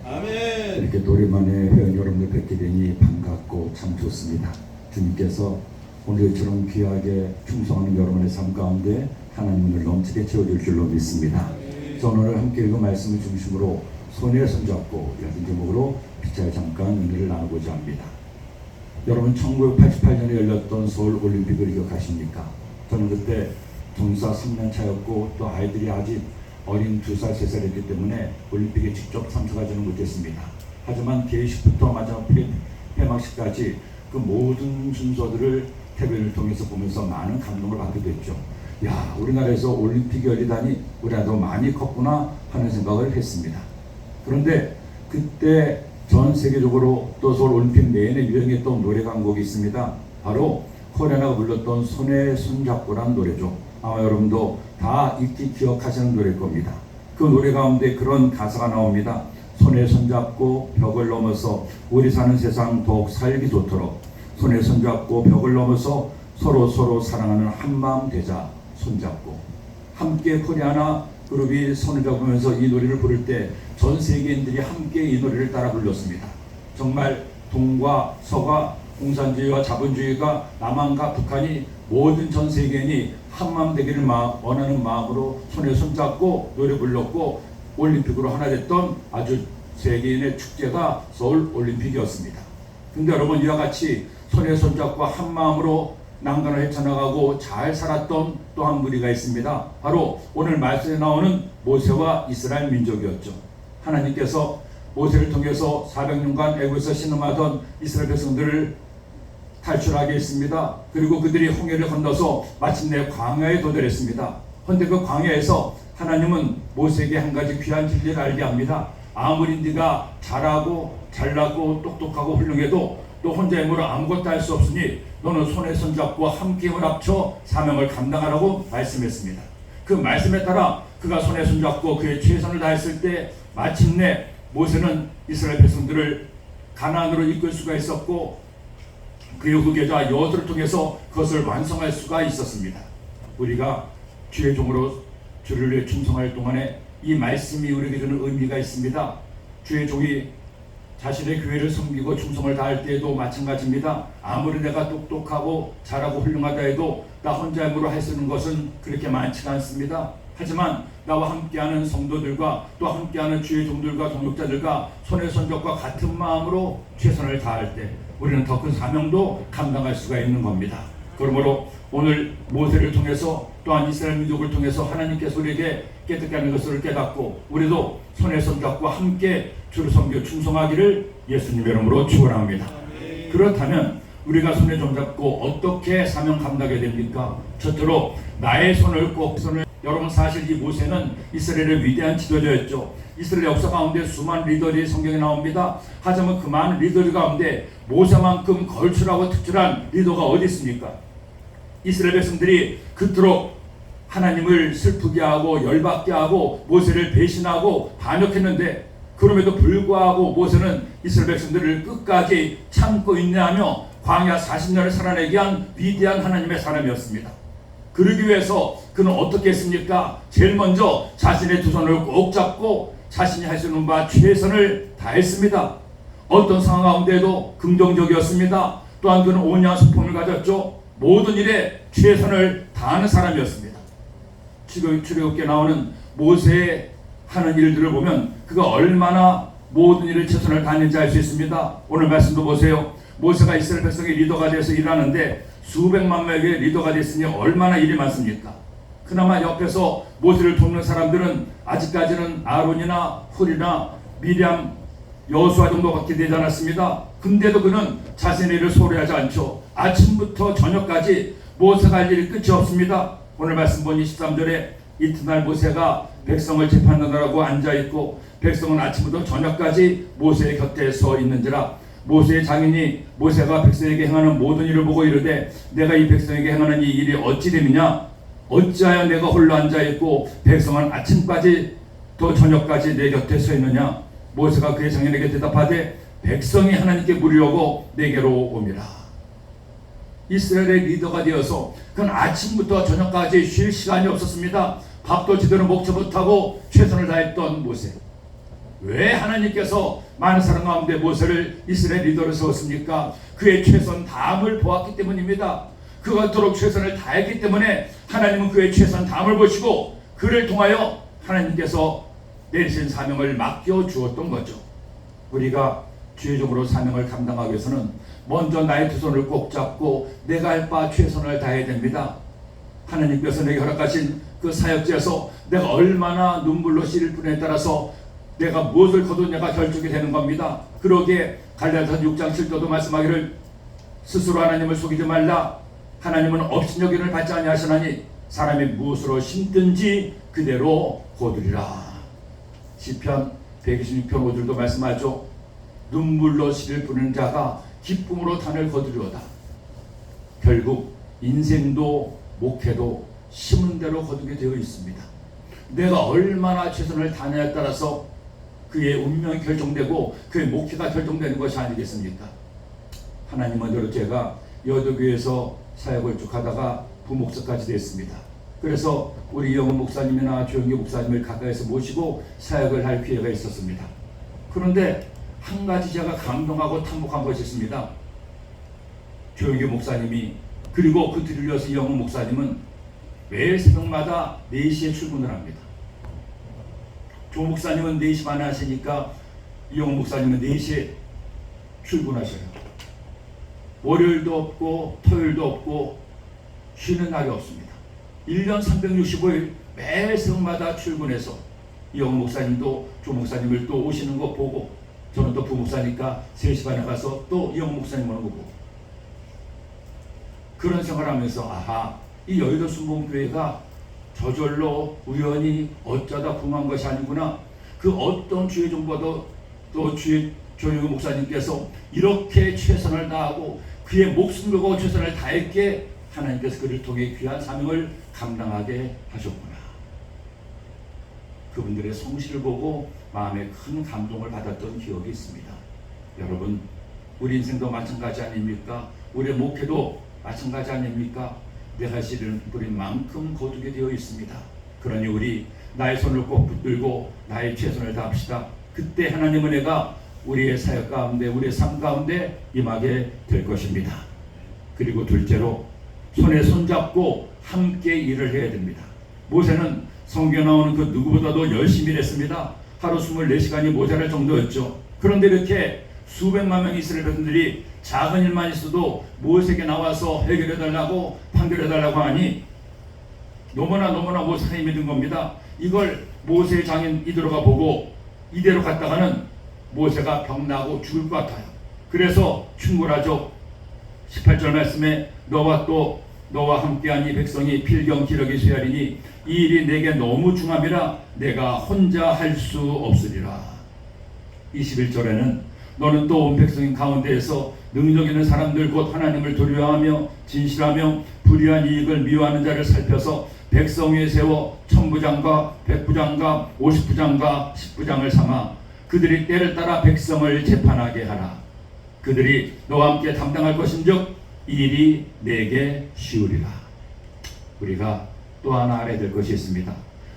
아멘. 이렇게 또 오랜만에 회원 여러분들 뵙게 되니 반갑고 참 좋습니다. 주님께서 오늘처럼 귀하게 충성하는 여러분의 삶 가운데 하나님을 넘치게 채워줄 줄로 믿습니다. 저는 오늘 함께 읽은 말씀을 중심으로 손에 손잡고 이런 제목으로 피차에 잠깐 은혜를 나누고자 합니다. 여러분 1988년에 열렸던 서울 올림픽을 기억하십니까? 저는 그때 종사 3년 차였고 또 아이들이 아직 어린 2살, 3살이었기 때문에 올림픽에 직접 참석하지는 못했습니다. 하지만 개회식부터 마지막 폐막식까지 그 모든 순서들을 TV를 통해서 보면서 많은 감동을 받게 됐죠. 야, 우리나라에서 올림픽이 열리다니 우리나라도 많이 컸구나 하는 생각을 했습니다. 그런데 그때 전 세계적으로 또 서울 올림픽 내내 유행했던 노래가 한 곡이 있습니다. 바로 코리아나가 불렀던 손에 손잡고란 노래죠. 아마 여러분도 다 익히 기억하시는 노래일 겁니다. 그 노래 가운데 그런 가사가 나옵니다. 손에 손잡고 벽을 넘어서 우리 사는 세상 더욱 살기 좋도록 손에 손잡고 벽을 넘어서 서로 사랑하는 한마음 되자. 손잡고 함께 코리아나 그룹이 손을 잡으면서 이 노래를 부를 때 전 세계인들이 함께 이 노래를 따라 불렀습니다. 정말 동과 서가 공산주의와 자본주의가 남한과 북한이 모든 전 세계인이 한마음 되기를 원하는 마음으로 손에 손잡고 노래 불렀고 올림픽으로 하나 됐던 아주 세계인의 축제가 서울 올림픽이었습니다. 근데 여러분 이와 같이 손에 손잡고 한마음으로 난간을 헤쳐나가고 잘 살았던 또 한 무리가 있습니다. 바로 오늘 말씀에 나오는 모세와 이스라엘 민족이었죠. 하나님께서 모세를 통해서 400년간 애굽에서 신음하던 이스라엘 백성들을 탈출하게 했습니다. 그리고 그들이 홍해를 건너서 마침내 광야에 도달했습니다. 그런데 그 광야에서 하나님은 모세에게 한 가지 귀한 진리를 알게 합니다. 아무리 네가 잘하고 잘나고 똑똑하고 훌륭해도 너 혼자 힘으로 아무것도 할 수 없으니 너는 손에 손잡고 함께 힘을 합쳐 사명을 감당하라고 말씀했습니다. 그 말씀에 따라 그가 손에 손잡고 그의 최선을 다했을 때 마침내 모세는 이스라엘 백성들을 가나안으로 이끌 수가 있었고 그의 후계자 여호수아를 통해서 그것을 완성할 수가 있었습니다. 우리가 주의 종으로 주를 위해 충성할 동안에 이 말씀이 우리에게 주는 의미가 있습니다. 주의 종이 자신의 교회를 섬기고 충성을 다할 때에도 마찬가지입니다. 아무리 내가 똑똑하고 잘하고 훌륭하다 해도 나 혼자 힘으로 할 수 있는 것은 그렇게 많지가 않습니다. 하지만 나와 함께하는 성도들과 또 함께하는 주의 종들과 동역자들과 손에 손잡고 같은 마음으로 최선을 다할 때 우리는 더 큰 사명도 감당할 수가 있는 겁니다. 그러므로 오늘 모세를 통해서 또한 이스라엘 민족을 통해서 하나님께서 우리에게 깨닫게 하는 것을 깨닫고 우리도 손에 손잡고 함께 주를 섬겨 충성하기를 예수님의 이름으로 축원합니다. 그렇다면 우리가 손에 손잡고 어떻게 사명 감당하게 됩니까? 첫째로 나의 손을 꼭 여러분 사실 이 모세는 이스라엘의 위대한 지도자였죠. 이스라엘 역사 가운데 수많은 리더들이 성경에 나옵니다. 하지만 그 많은 리더들 가운데 모세만큼 걸출하고 특출한 리더가 어디 있습니까? 이스라엘 백성들이 그토록 하나님을 슬프게 하고 열받게 하고 모세를 배신하고 반역했는데 그럼에도 불구하고 모세는 이스라엘 백성들을 끝까지 참고 인내하며 광야 40년을 살아내게 한 위대한 하나님의 사람이었습니다. 그러기 위해서 그는 어떻게 했습니까? 제일 먼저 자신의 두 손을 꼭 잡고 자신이 할 수 있는 바 최선을 다했습니다. 어떤 상황 가운데도 긍정적이었습니다. 또한 그는 온유한 소품을 가졌죠. 모든 일에 최선을 다하는 사람이었습니다. 출애굽기에 나오는 모세의 하는 일들을 보면 그가 얼마나 모든 일을 최선을 다했는지 알 수 있습니다. 오늘 말씀도 보세요. 모세가 이스라엘 백성의 리더가 돼서 일하는데 수백만 명의 리더가 됐으니 얼마나 일이 많습니까? 그나마 옆에서 모세를 돕는 사람들은 아직까지는 아론이나 훌이나 미리암, 여호수아 정도밖에 되지 않았습니다. 근데도 그는 자신의 일을 소홀히 하지 않죠. 아침부터 저녁까지 모세가 할 일이 끝이 없습니다. 오늘 말씀 본 23절에 이튿날 모세가 백성을 재판하느라고 앉아있고 백성은 아침부터 저녁까지 모세의 곁에 서 있는지라 모세의 장인이 모세가 백성에게 행하는 모든 일을 보고 이르되 내가 이 백성에게 행하는 이 일이 어찌 됨이냐? 어찌하여 내가 홀로 앉아있고 백성은 아침까지 또 저녁까지 내 곁에 서 있느냐? 모세가 그의 장인에게 대답하되 백성이 하나님께 물으려고 내게로 옵니다. 이스라엘의 리더가 되어서 그는 아침부터 저녁까지 쉴 시간이 없었습니다. 밥도 제대로 먹지 못하고 최선을 다했던 모세. 왜 하나님께서 많은 사람 가운데 모세를 이스라엘 리더로 세웠습니까? 그의 최선 다함을 보았기 때문입니다. 그가 그토록 최선을 다했기 때문에 하나님은 그의 최선 다함을 보시고 그를 통하여 하나님께서 내리신 사명을 맡겨주었던 거죠. 우리가 주의적으로 사명을 감당하기 위해서는 먼저 나의 두 손을 꼭 잡고 내가 할 바 최선을 다해야 됩니다. 하나님께서 내게 허락하신 그 사역지에서 내가 얼마나 눈물로 씨를 뿌리에 따라서 내가 무엇을 거두냐가 결정이 되는 겁니다. 그러기에 갈라디아서 6장 7절도 말씀하기를 스스로 하나님을 속이지 말라. 하나님은 업신여김을 받지 아니하시나니 사람이 무엇으로 심든지 그대로 거두리라. 시편 126편 5절도 말씀하죠. 눈물로 씨를 뿌리는 자가 기쁨으로 단을 거두리로다. 결국 인생도 목회도 심은 대로 거두게 되어 있습니다. 내가 얼마나 최선을 다하냐에 따라서 그의 운명이 결정되고 그의 목회가 결정되는 것이 아니겠습니까? 하나님은 대로 제가 여도교회에서 사역을 쭉 하다가 부목사까지 됐습니다. 그래서 우리 영훈 목사님이나 조영기 목사님을 가까이서 모시고 사역을 할 기회가 있었습니다. 그런데 한 가지 제가 감동하고 탐복한 것이 있습니다. 조영기 목사님이 그리고 그 뒤를 이어서 영훈 목사님은 매일 새벽마다 4시에 출근을 합니다. 조 목사님은 4시 반에 하시니까 이영훈 목사님은 4시에 출근하셔요. 월요일도 없고 토요일도 없고 쉬는 날이 없습니다. 1년 365일 매일 새벽마다 출근해서 이영훈 목사님도 조 목사님을 또 오시는 거 보고 저는 또 부목사니까 3시 반에 가서 또 이영훈 목사님 오는 거 보고 그런 생활을 하면서 아하, 이 여의도 순복음교회가 저절로 우연히 어쩌다 붕한 것이 아니구나. 그 어떤 주의 정보도 또 주의 조영기 목사님께서 이렇게 최선을 다하고 그의 목숨 걸고 최선을 다했기에 하나님께서 그를 통해 귀한 사명을 감당하게 하셨구나. 그분들의 성실을 보고 마음에 큰 감동을 받았던 기억이 있습니다. 여러분, 우리 인생도 마찬가지 아닙니까? 우리의 목회도 마찬가지 아닙니까? 내가 씨를 뿌린 만큼 거두게 되어 있습니다. 그러니 우리 나의 손을 꼭 붙들고 나의 최선을 다합시다. 그때 하나님은 내가 우리의 사역 가운데 우리의 삶 가운데 임하게 될 것입니다. 그리고 둘째로 손에 손잡고 함께 일을 해야 됩니다. 모세는 성경에 나오는 그 누구보다도 열심히 일했습니다. 하루 24시간이 모자랄 정도였죠. 그런데 이렇게 수백만 명의 이스라엘 백성들이 작은 일만 있어도 모세에게 나와서 해결해달라고 판결해달라고 하니 너무나 모세가 힘이 든 겁니다. 이걸 모세의 장인 이드로가 보고 이대로 갔다가는 모세가 병나고 죽을 것 같아요. 그래서 충고하죠. 18절 말씀에 너와 함께한 이 백성이 필경 기력이 쇠하리니 이 일이 내게 너무 중함이라 내가 혼자 할 수 없으리라. 21절에는 너는 또 온 백성인 가운데에서 능력 있는 사람들 곧 하나님을 두려워하며 진실하며 불의한 이익을 미워하는 자를 살펴서 백성 위에 세워 천부장과 백부장과 50부장과 10부장을 삼아 그들이 때를 따라 백성을 재판하게 하라. 그들이 너와 함께 담당할 것인즉 이 일이 내게 쉬우리라. 우리가 또 하나 알아야 될 것이 있습니다.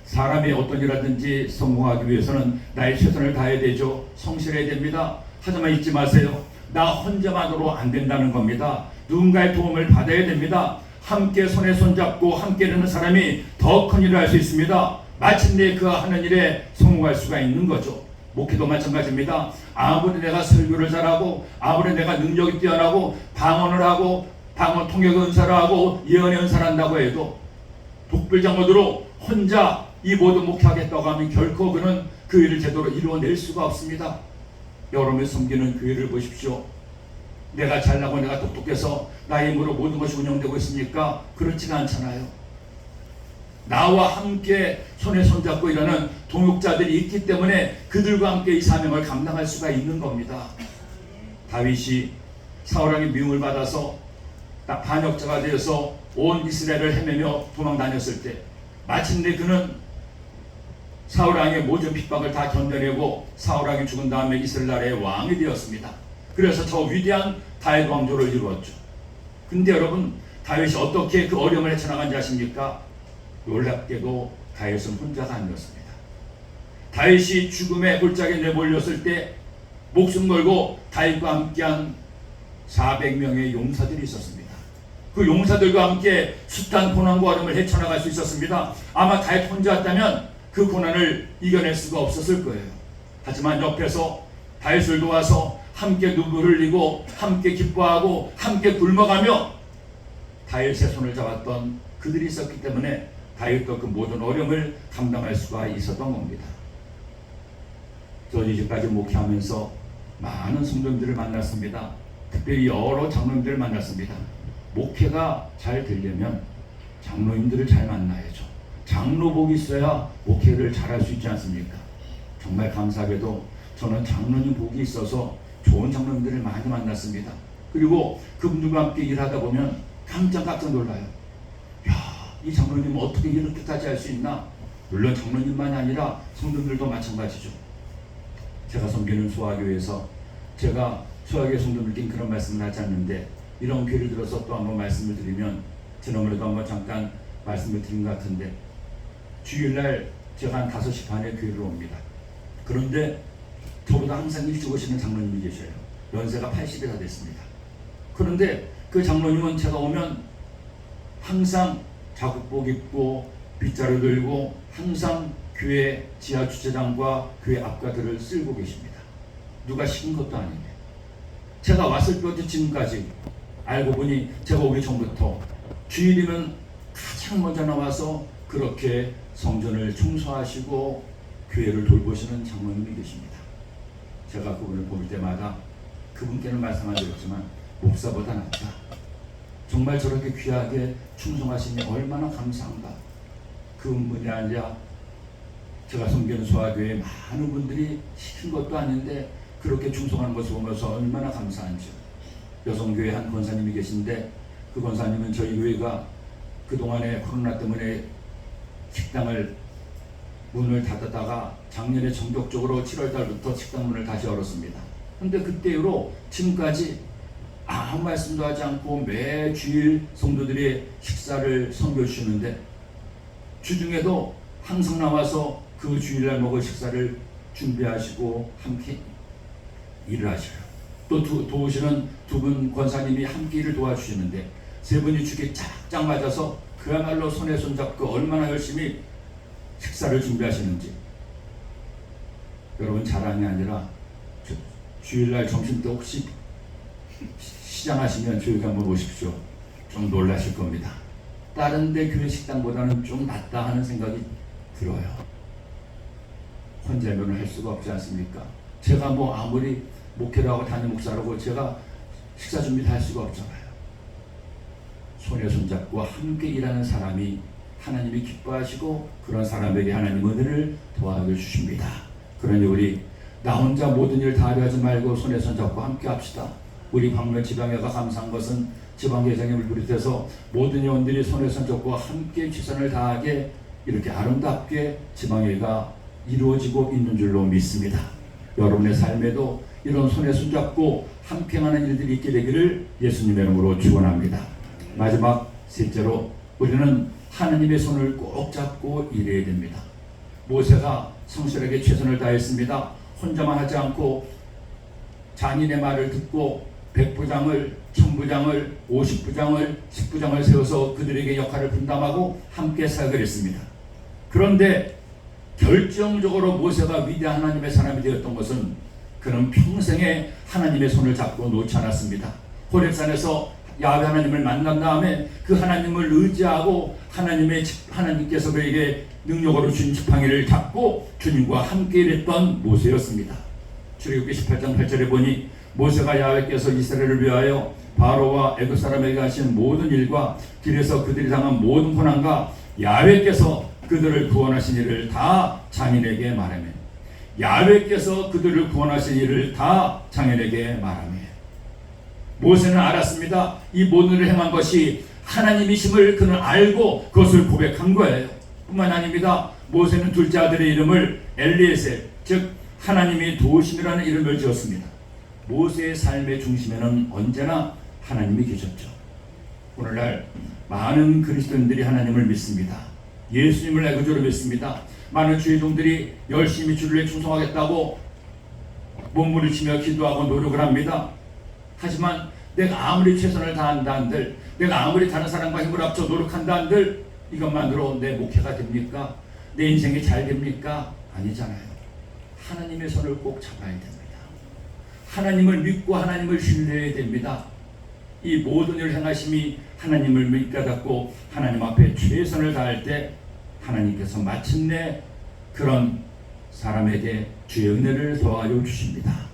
사람이 어떤 일하든지 성공하기 위해서는 나의 최선을 다해야 되죠. 성실해야 됩니다. 하지만 잊지 마세요. 나 혼자만으로 안 된다는 겁니다. 누군가의 도움을 받아야 됩니다. 함께 손에 손잡고 함께 일하는 사람이 더 큰 일을 할 수 있습니다. 마침내 그가 하는 일에 성공할 수가 있는 거죠. 목회도 마찬가지입니다. 아무리 내가 설교를 잘하고 아무리 내가 능력이 뛰어나고 방언을 하고 방언 통역 은사를 하고 예언의 은사를 한다고 해도 독불장로들로 혼자 이 모든 목회하겠다고 하면 결코 그는 그 일을 제대로 이루어낼 수가 없습니다. 여러분이 섬기는 교회를 보십시오. 내가 잘나고 내가 똑똑해서 나의 힘으로 모든 것이 운영되고 있습니까? 그렇지가 않잖아요. 나와 함께 손에 손잡고 일하는 동역자들이 있기 때문에 그들과 함께 이 사명을 감당할 수가 있는 겁니다. 다윗이 사울왕의 미움을 받아서 반역자가 되어서 온 이스라엘을 헤매며 도망 다녔을 때 마침내 그는 사울왕의 모든 핍박을 다 견뎌내고 사울왕이 죽은 다음에 이스라엘 나라의 왕이 되었습니다. 그래서 저 위대한 다윗 왕조를 이루었죠. 근데 여러분, 다윗이 어떻게 그 어려움을 헤쳐나간지 아십니까? 놀랍게도 다윗은 혼자가 아니었습니다. 다윗이 죽음의 골짜기에 내몰렸을 때 목숨 걸고 다윗과 함께한 400명의 용사들이 있었습니다. 그 용사들과 함께 숱한 고난과 어려움을 헤쳐나갈 수 있었습니다. 아마 다윗 혼자였다면 그 고난을 이겨낼 수가 없었을 거예요. 하지만 옆에서 다윗을 도와서 함께 눈물 흘리고 함께 기뻐하고 함께 굶어가며 다윗의 손을 잡았던 그들이 있었기 때문에 다윗도 그 모든 어려움을 감당할 수가 있었던 겁니다. 저는 이제까지 목회하면서 많은 성도님들을 만났습니다. 특별히 여러 장로님들을 만났습니다. 목회가 잘 되려면 장로님들을 잘 만나야죠. 장로복이 있어야 목회를 잘할 수 있지 않습니까? 정말 감사하게도 저는 장로님 복이 있어서 좋은 장로님들을 많이 만났습니다. 그리고 그분들과 함께 일하다 보면 깜짝 놀라요. 야, 이 장로님 어떻게 이렇게까지 할 수 있나? 물론 장로님만이 아니라 성도들도 마찬가지죠. 제가 섬기는 소아교회에서 제가 소아교회 성도들께 그런 말씀을 하지 않는데 이런 교회를 들어서 또 한번 말씀을 드리면 지난번에도 한번 잠깐 말씀을 드린 것 같은데 주일날 제가 한 5시 반에 교회로 옵니다. 그런데 저보다 항상 일찍 오시는 장로님이 계셔요. 연세가 80이 다 됐습니다. 그런데 그 장로님은 제가 오면 항상 자국복 입고 빗자루 들고 항상 교회 지하 주차장과 교회 앞가들을 쓸고 계십니다. 누가 시킨 것도 아닌데 제가 왔을 때부터 지금까지 알고 보니 제가 오기 전부터 주일이면 가장 먼저 나와서 그렇게 성전을 청소하시고 교회를 돌보시는 장로님이 계십니다. 제가 그분을 볼 때마다 그분께는 말씀 안 드렸지만 목사보다 낫다. 정말 저렇게 귀하게 충성하시니 얼마나 감사한가. 그분이 아니라 제가 섬기는 소아교회 많은 분들이 시킨 것도 아닌데 그렇게 충성하는 것을 보면서 얼마나 감사한지. 여성교회 한 권사님이 계신데 그 권사님은 저희 교회가 그동안에 코로나 때문에 식당을 문을 닫았다가 작년에 전격적으로 7월 달부터 식당 문을 다시 열었습니다. 그런데 그때 이후로 지금까지 아무 말씀도 하지 않고 매 주일 성도들이 식사를 섬겨주시는데 주중에도 항상 나와서 그 주일날 먹을 식사를 준비하시고 함께 일을 하셔요. 또 도우시는 두 분 권사님이 함께 일을 도와주시는데 세 분이 죽이 짝짝 맞아서 그야말로 손에 손잡고 얼마나 열심히 식사를 준비하시는지. 여러분 자랑이 아니라 주일날 점심 때 혹시 시장하시면 저희 한번 오십시오. 좀 놀라실 겁니다. 다른 데 교회 식당보다는 좀 낫다 하는 생각이 들어요. 혼자면은 할 수가 없지 않습니까? 제가 뭐 아무리 목회를 하고 담임 목사라고 제가 식사 준비 다 할 수가 없잖아요. 손에 손잡고 함께 일하는 사람이 하나님이 기뻐하시고 그런 사람에게 하나님 은혜를 도와줘 주십니다. 그러니 우리 나 혼자 모든 일 다 하려 하지 말고 손에 손잡고 함께 합시다. 우리 광명 지방회가 감사한 것은 지방회장님을 비롯해서 모든 회원들이 손에 손잡고 함께 최선을 다하게 이렇게 아름답게 지방회가 이루어지고 있는 줄로 믿습니다. 여러분의 삶에도 이런 손에 손잡고 함께하는 일들이 있게 되기를 예수님의 이름으로 축원합니다. 마지막 셋째로 우리는 하나님의 손을 꼭 잡고 일해야 됩니다. 모세가 성실하게 최선을 다했습니다. 혼자만 하지 않고 장인의 말을 듣고 100부장을, 1000부장을, 50부장을, 10부장을 세워서 그들에게 역할을 분담하고 함께 사역을 했습니다. 그런데 결정적으로 모세가 위대한 하나님의 사람이 되었던 것은 그는 평생에 하나님의 손을 잡고 놓지 않았습니다. 호렙산에서 야훼 하나님을 만난 다음에 그 하나님을 의지하고 하나님께서 그에게 능력으로 주신 지팡이를 잡고 주님과 함께 일했던 모세였습니다. 출애굽기 18장 8절에 보니 모세가 야훼께서 이스라엘을 위하여 바로와 애굽 사람에게 하신 모든 일과 길에서 그들이 당한 모든 고난과 야훼께서 그들을 구원하신 일을 다 장인에게 말하며 야훼께서 그들을 구원하신 일을 다 장인에게 말하며 모세는 알았습니다. 이 모든 일을 행한 것이 하나님이심을 그는 알고 그것을 고백한 거예요. 뿐만 아닙니다. 모세는 둘째 아들의 이름을 엘리에셀, 즉 하나님이 도우심이라는 이름을 지었습니다. 모세의 삶의 중심에는 언제나 하나님이 계셨죠. 오늘날 많은 그리스도인들이 하나님을 믿습니다. 예수님을 애구주로 믿습니다. 많은 주의 종들이 열심히 주를 위해 충성하겠다고 몸부림치며 기도하고 노력을 합니다. 하지만 내가 아무리 최선을 다한다 한들, 내가 아무리 다른 사람과 힘을 합쳐 노력한다 한들 이것만으로 내 목회가 됩니까? 내 인생이 잘 됩니까? 아니잖아요. 하나님의 손을 꼭 잡아야 됩니다. 하나님을 믿고 하나님을 신뢰해야 됩니다. 이 모든 일을 행하심이 하나님을 믿게 하나님 앞에 최선을 다할 때 하나님께서 마침내 그런 사람에게 주의 은혜를 더하여 주십니다.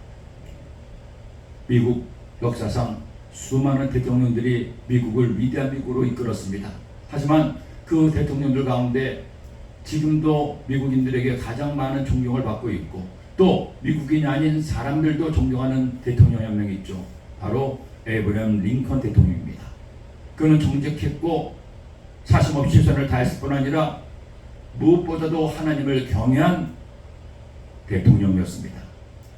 미국 역사상 수많은 대통령들이 미국을 위대한 미국으로 이끌었습니다. 하지만 그 대통령들 가운데 지금도 미국인들에게 가장 많은 존경을 받고 있고 또 미국인이 아닌 사람들도 존경하는 대통령이 한 명 있죠. 바로 에이브러함 링컨 대통령입니다. 그는 정직했고 사심없이 최선을 다했을 뿐 아니라 무엇보다도 하나님을 경외한 대통령이었습니다.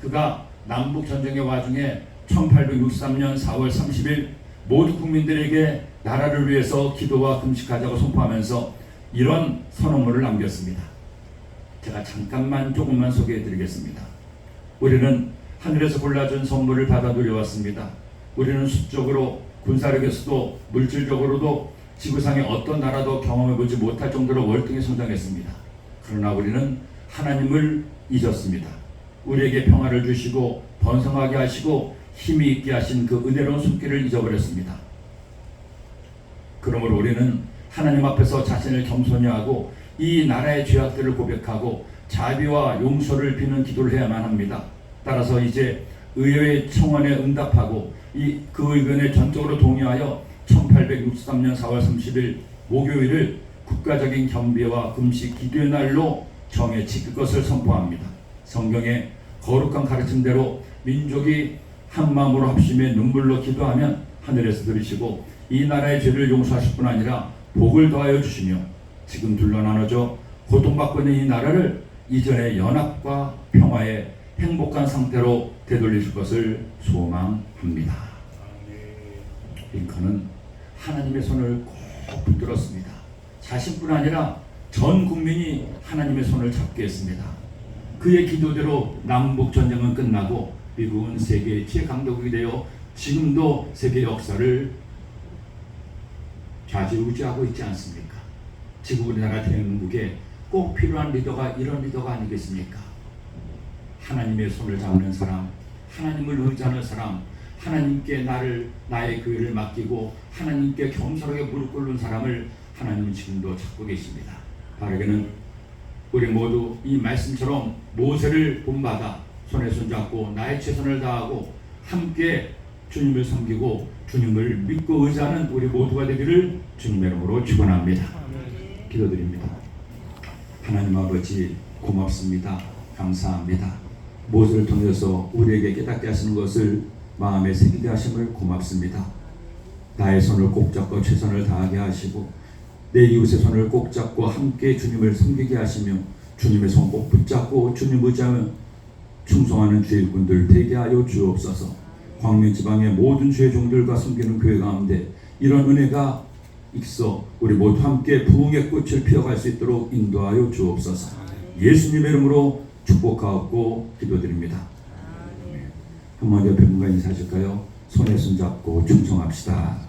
그가 남북전쟁의 와중에 1863년 4월 30일 모두 국민들에게 나라를 위해서 기도와 금식하자고 선포하면서 이런 선언문을 남겼습니다. 제가 잠깐만 조금만 소개해 드리겠습니다. 우리는 하늘에서 골라준 선물을 받아 누려왔습니다. 우리는 수적으로 군사력에서도 물질적으로도 지구상의 어떤 나라도 경험해보지 못할 정도로 월등히 성장했습니다. 그러나 우리는 하나님을 잊었습니다. 우리에게 평화를 주시고 번성하게 하시고 힘이 있게 하신 그 은혜로운 손길을 잊어버렸습니다. 그러므로 우리는 하나님 앞에서 자신을 겸손히 하고 이 나라의 죄악들을 고백하고 자비와 용서를 비는 기도를 해야만 합니다. 따라서 이제 의회의 청원에 응답하고 그 의견에 전적으로 동의하여 1863년 4월 30일 목요일을 국가적인 경배와 금식 기도의 날로 정해 지킬 것을 선포합니다. 성경의 거룩한 가르침대로 민족이 한 마음으로 합심해 눈물로 기도하면 하늘에서 들으시고 이 나라의 죄를 용서하실 뿐 아니라 복을 더하여 주시며 지금 둘러나눠져 고통받고 있는 이 나라를 이전의 연합과 평화의 행복한 상태로 되돌리실 것을 소망합니다. 링컨은 하나님의 손을 꼭 붙들었습니다. 자신뿐 아니라 전 국민이 하나님의 손을 잡게 했습니다. 그의 기도대로 남북 전쟁은 끝나고 미국은 세계의 최강대국이 되어 지금도 세계 역사를 좌지우지하고 있지 않습니까? 지금 우리나라 대한민국에 꼭 필요한 리더가 이런 리더가 아니겠습니까? 하나님의 손을 잡는 사람, 하나님을 의지하는 사람, 하나님께 나의 교회를 맡기고 하나님께 겸손하게 무릎 꿇는 사람을 하나님은 지금도 찾고 계십니다. 바르게는 우리 모두 이 말씀처럼 모세를 본받아 손에 손잡고 나의 최선을 다하고 함께 주님을 섬기고 주님을 믿고 의지하는 우리 모두가 되기를 주님의 이름으로 축원합니다. 기도드립니다. 하나님 아버지 고맙습니다. 감사합니다. 모세를 통해서 우리에게 깨닫게 하시는 것을 마음에 새기게 하심을 고맙습니다. 나의 손을 꼭 잡고 최선을 다하게 하시고 내 이웃의 손을 꼭 잡고 함께 주님을 섬기게 하시며 주님의 손 꼭 붙잡고 주님 의지하며 충성하는 주의 일꾼들 되게 하여 주옵소서. 광명지방의 모든 주의 종들과 섬기는 교회 가운데 이런 은혜가 있어 우리 모두 함께 부흥의 꽃을 피어갈 수 있도록 인도하여 주옵소서. 예수님의 이름으로 축복하고 기도드립니다. 한번 옆에 분과 인사하실까요? 손에 손잡고 충성합시다.